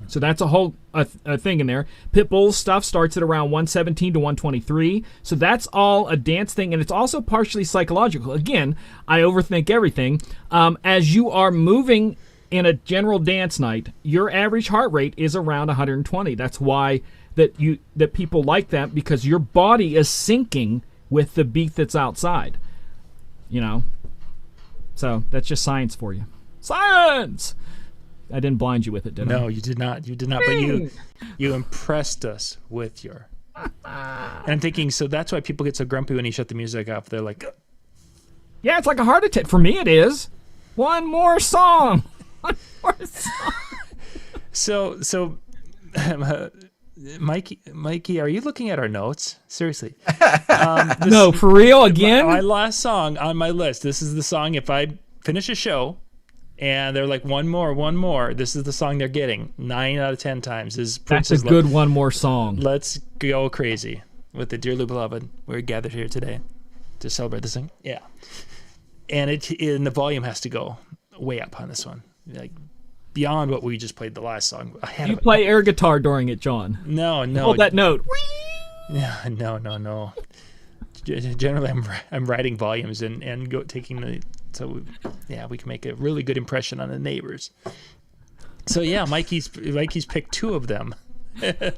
Speaker 3: So that's a whole a thing in there. Pitbull's stuff starts at around 117 to 123. So that's all a dance thing, and it's also partially psychological. Again, I overthink everything. As you are moving in a general dance night, your average heart rate is around 120. That's why that people like that, because your body is syncing with the beat that's outside. So that's just science for you. Science! I didn't blind you with it, did I?
Speaker 1: No, you did not. You did not. But you impressed us with your. And I'm thinking, so that's why people get so grumpy when you shut the music off. They're like,
Speaker 3: yeah, it's like a heart attack. For me, it is. One more song. One more song.
Speaker 1: So, Mikey, are you looking at our notes? Seriously.
Speaker 3: No, for real again.
Speaker 1: My last song on my list. This is the song. If I finish a show, and they're like, one more. This is the song they're getting. 9 out of 10 times.
Speaker 3: That's a good one more song.
Speaker 1: Let's go crazy with the dearly beloved. We're gathered here today to celebrate this thing. Yeah. And the volume has to go way up on this one. Like beyond what we just played the last song.
Speaker 3: You play air guitar during it, John.
Speaker 1: No.
Speaker 3: Hold that note.
Speaker 1: Yeah, no. Generally, I'm writing volumes and taking the. So we can make a really good impression on the neighbors. So yeah, Mikey's picked 2 of them.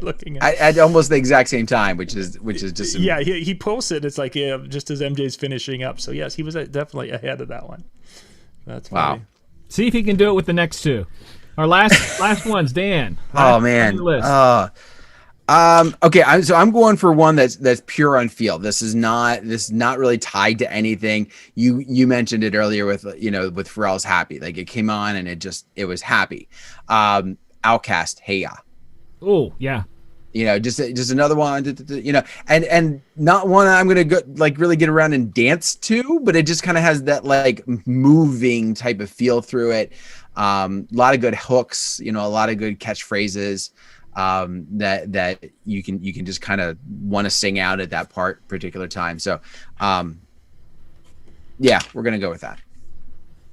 Speaker 1: Looking
Speaker 2: at almost the exact same time, which is just
Speaker 1: yeah. He posted. It's like just as MJ's finishing up. So yes, he was definitely ahead of that one. That's
Speaker 2: wow.
Speaker 1: funny.
Speaker 3: See if he can do it with the next 2. Our last ones, Dan.
Speaker 2: Oh man. Okay, I'm going for one that's pure on feel. This is not really tied to anything. You mentioned it earlier with with Pharrell's Happy. Like it came on and it was happy. Outkast, Hey Ya.
Speaker 3: Oh yeah.
Speaker 2: Just another one. And not one I'm gonna go like really get around and dance to, but it just kind of has that like moving type of feel through it. A lot of good hooks. A lot of good catchphrases. That you can just kind of want to sing out at that particular time. So, yeah, we're going to go with that.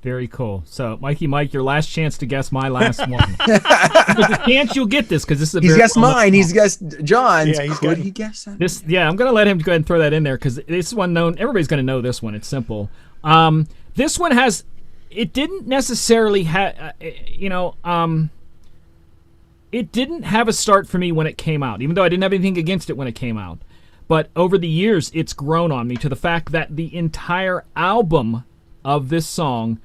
Speaker 3: Very cool. So, Mikey Mike, your last chance to guess my last one. There's a chance you'll get this because this is a
Speaker 2: He's guessed mine. He's guessed John's.
Speaker 1: Yeah,
Speaker 2: Could he guess that?
Speaker 3: I'm going to let him go ahead and throw that in there because this one known. Everybody's going to know this one. It's simple. This one has. It didn't necessarily have. It didn't have a start for me when it came out, even though I didn't have anything against it when it came out. But over the years, it's grown on me to the fact that the entire album of this song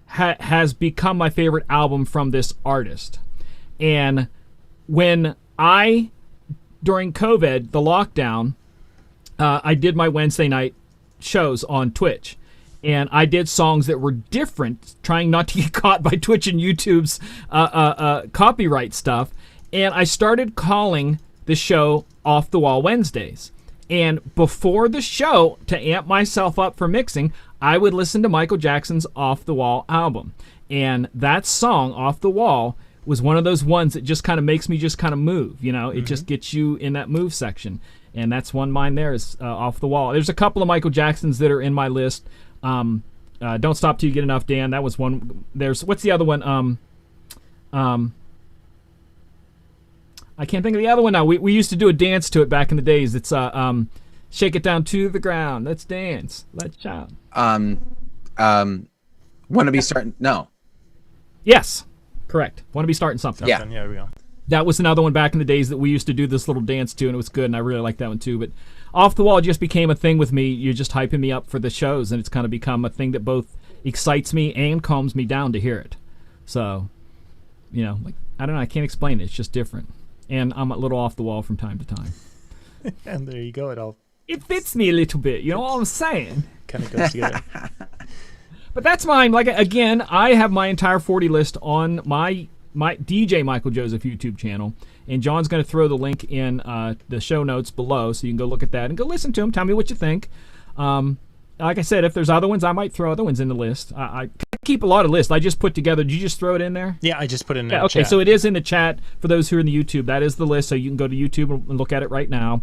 Speaker 3: has become my favorite album from this artist. And when during COVID, the lockdown, I did my Wednesday night shows on Twitch. and I did songs that were different, trying not to get caught by Twitch and YouTube's copyright stuff. And I started calling the show Off the Wall Wednesdays. And before the show, to amp myself up for mixing, I would listen to Michael Jackson's Off the Wall album. And that song, Off the Wall, was one of those ones that just kind of makes me just kind of move. You know, it just gets you in that move section. And that's one mine there is Off the Wall. There's a couple of Michael Jacksons that are in my list. Don't Stop Till You Get Enough, Dan. That was one. There's, what's the other one? I can't think of the other one now. We used to do a dance to it back in the days. It's Shake It Down to the Ground. Let's dance. Let's shout.
Speaker 2: Wanna Be Starting? No.
Speaker 3: Yes, correct. Want to Be Starting Something.
Speaker 2: Yeah.
Speaker 1: There we go.
Speaker 3: That was another one back in the days that we used to do this little dance to, and it was good, and I really liked that one too. But Off the Wall just became a thing with me. You're just hyping me up for the shows, and it's kind of become a thing that both excites me and calms me down to hear it. So, you know, like, I don't know, I can't explain it. It's just different. And I'm a little off the wall from time to time.
Speaker 1: And there you go.
Speaker 3: It fits me a little bit, you know what I'm saying?
Speaker 1: Kind of goes together.
Speaker 3: But that's mine. Like, again, I have my entire 40 list on my DJ Michael Joseph YouTube channel, and John's going to throw the link in the show notes below, so you can go look at that and go listen to them. Tell me what you think. Like I said, if there's other ones, I might throw other ones in the list. I keep a lot of lists. I just put together. Did you just throw it in there?
Speaker 1: Yeah, I just put it in the
Speaker 3: okay,
Speaker 1: chat.
Speaker 3: so it is in the chat for those who are in the YouTube. That is the list, so you can go to YouTube and look at it right now.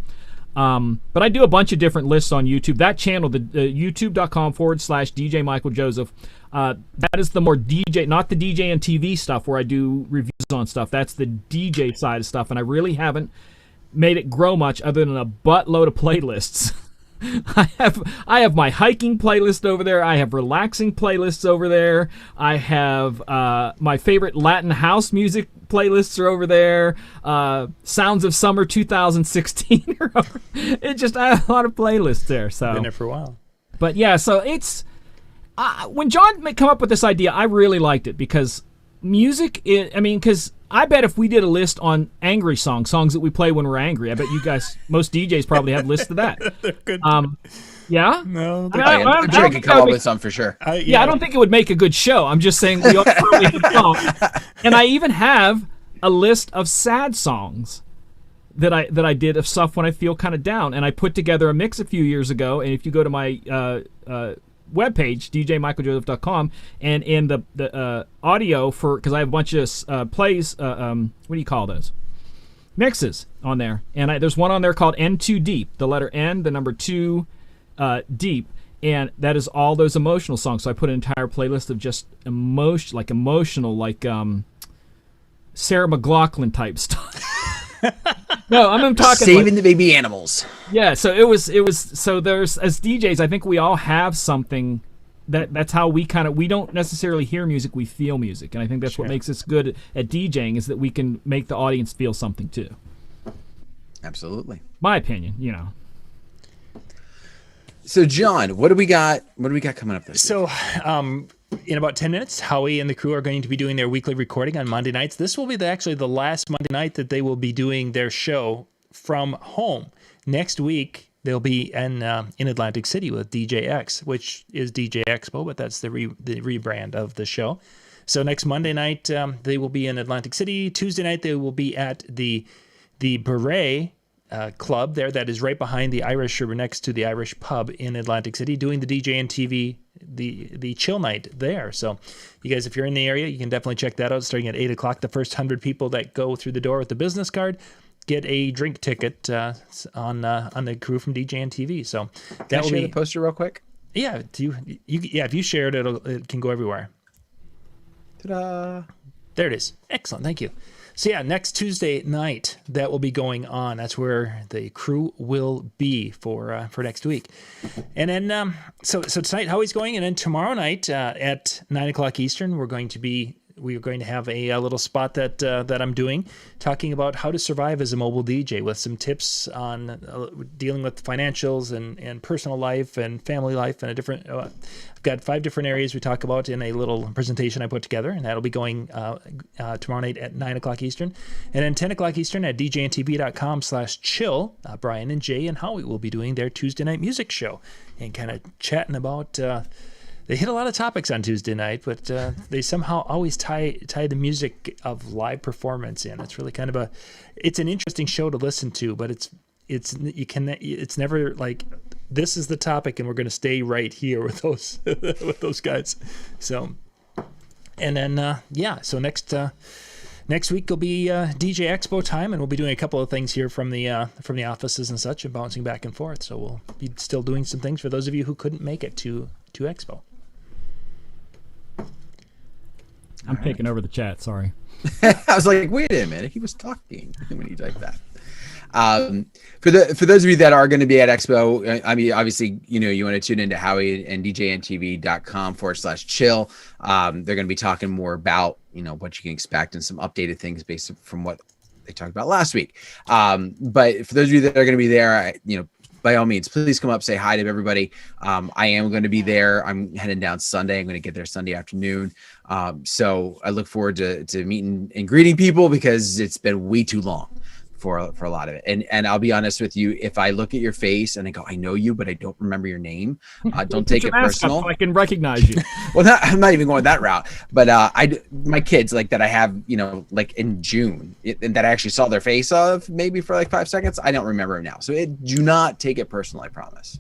Speaker 3: But I do a bunch of different lists on YouTube. That channel, the youtube.com/DJ Michael Joseph, that is the more DJ, not the DJNTV stuff where I do reviews on stuff. That's the DJ side of stuff, and I really haven't made it grow much other than a buttload of playlists. I have my hiking playlist over there. I have relaxing playlists over there. I have my favorite Latin house music playlists are over there. Sounds of Summer 2016 are over. I have a lot of playlists there. So
Speaker 1: been there for a while.
Speaker 3: But yeah, so it's when John come up with this idea, I really liked it because music. Because I bet if we did a list on angry songs that we play when we're angry, I bet you guys, most DJs probably have lists of that.
Speaker 1: They're good.
Speaker 3: Yeah?
Speaker 1: No.
Speaker 2: I'm sure you can come up with some for sure.
Speaker 3: I don't think it would make a good show. I'm just saying we all probably have songs. And I even have a list of sad songs that I did of stuff when I feel kind of down. And I put together a mix a few years ago. And if you go to my webpage, djmichaeljoseph.com, and in the audio for, because I have a bunch of plays, what do you call those? Mixes on there. And there's one on there called N2 Deep, the letter N, the number 2 Deep. And that is all those emotional songs. So I put an entire playlist of just emotional, like Sarah McLachlan type stuff. No, I'm talking
Speaker 2: saving the baby animals.
Speaker 3: Yeah, so it was so there's, as DJs, I think we all have something that's how we don't necessarily hear music, we feel music. And I think that's what makes us good at DJing, is that we can make the audience feel something too.
Speaker 2: Absolutely.
Speaker 3: My opinion, you know.
Speaker 2: So John, what do we got coming up this week?
Speaker 1: So in about 10 minutes, Howie and the crew are going to be doing their weekly recording on Monday nights. This will be actually the last Monday night that they will be doing their show from home. Next week, they'll be in Atlantic City with DJX, which is DJ Expo, but that's the rebrand of the show. So next Monday night, they will be in Atlantic City. Tuesday night, they will be at the Beret club there that is right behind the Irish, or next to the Irish pub in Atlantic City, doing the DJNTV, the chill night there. So you guys, if you're in the area, you can definitely check that out starting at 8 o'clock. The first 100 people that go through the door with the business card get a drink ticket on the crew from DJNTV. So
Speaker 2: Can I share the poster real quick?
Speaker 1: Yeah, if you share it, it can go everywhere.
Speaker 2: Ta-da!
Speaker 1: There it is. Excellent, thank you. So yeah, next Tuesday night, that will be going on. That's where the crew will be for next week. And then, so tonight, Howie's going, and then tomorrow night at 9 o'clock Eastern, we are going to have a little spot that I'm doing, talking about how to survive as a mobile DJ, with some tips on dealing with financials and personal life and family life, and I've got 5 different areas we talk about in a little presentation I put together, and that'll be going tomorrow night at 9 o'clock Eastern. And then 10 o'clock Eastern at djntv.com/chill, Brian and Jay and Howie will be doing their Tuesday night music show and kind of chatting about they hit a lot of topics on Tuesday night, but they somehow always tie the music of live performance in. It's really kind of it's an interesting show to listen to, but it's never like this is the topic and we're going to stay right here with those with those guys. So, and then so next week will be DJ Expo time, and we'll be doing a couple of things here from the offices and such, and bouncing back and forth. So we'll be still doing some things for those of you who couldn't make it to Expo.
Speaker 3: I'm taking over the chat. Sorry.
Speaker 2: I was like, wait a minute, he was talking when he typed that. For those of you that are going to be at Expo, I mean, obviously, you want to tune into Howie and DJNTV.com/chill. They're going to be talking more about, what you can expect and some updated things based from what they talked about last week. But for those of you that are going to be there, by all means, please come up, say hi to everybody. I am going to be there. I'm heading down Sunday. I'm going to get there Sunday afternoon. So I look forward to meeting and greeting people, because it's been way too long for a lot of it. And I'll be honest with you, if I look at your face and I go, I know you, but I don't remember your name, don't take it personal.
Speaker 3: So I can recognize you.
Speaker 2: Well, I'm not even going that route, but my kids that I have, like in June, that I actually saw their face of maybe for like 5 seconds. I don't remember them now. So do not take it personal. I promise.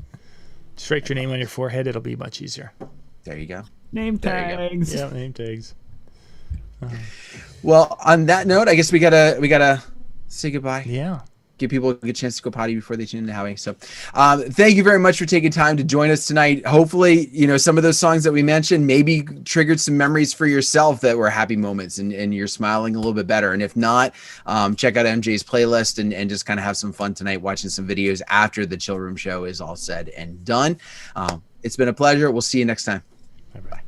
Speaker 1: Just write your name on your forehead. It'll be much easier.
Speaker 2: There you go.
Speaker 3: Name tags.
Speaker 1: Yeah, name tags.
Speaker 2: Well, on that note, I guess we gotta say goodbye.
Speaker 1: Yeah.
Speaker 2: Give people a good chance to go potty before they tune into Howie. So thank you very much for taking time to join us tonight. Hopefully, some of those songs that we mentioned maybe triggered some memories for yourself that were happy moments, and you're smiling a little bit better. And if not, check out MJ's playlist and just kind of have some fun tonight watching some videos after the Chill Room show is all said and done. It's been a pleasure. We'll see you next time.
Speaker 1: Bye-bye.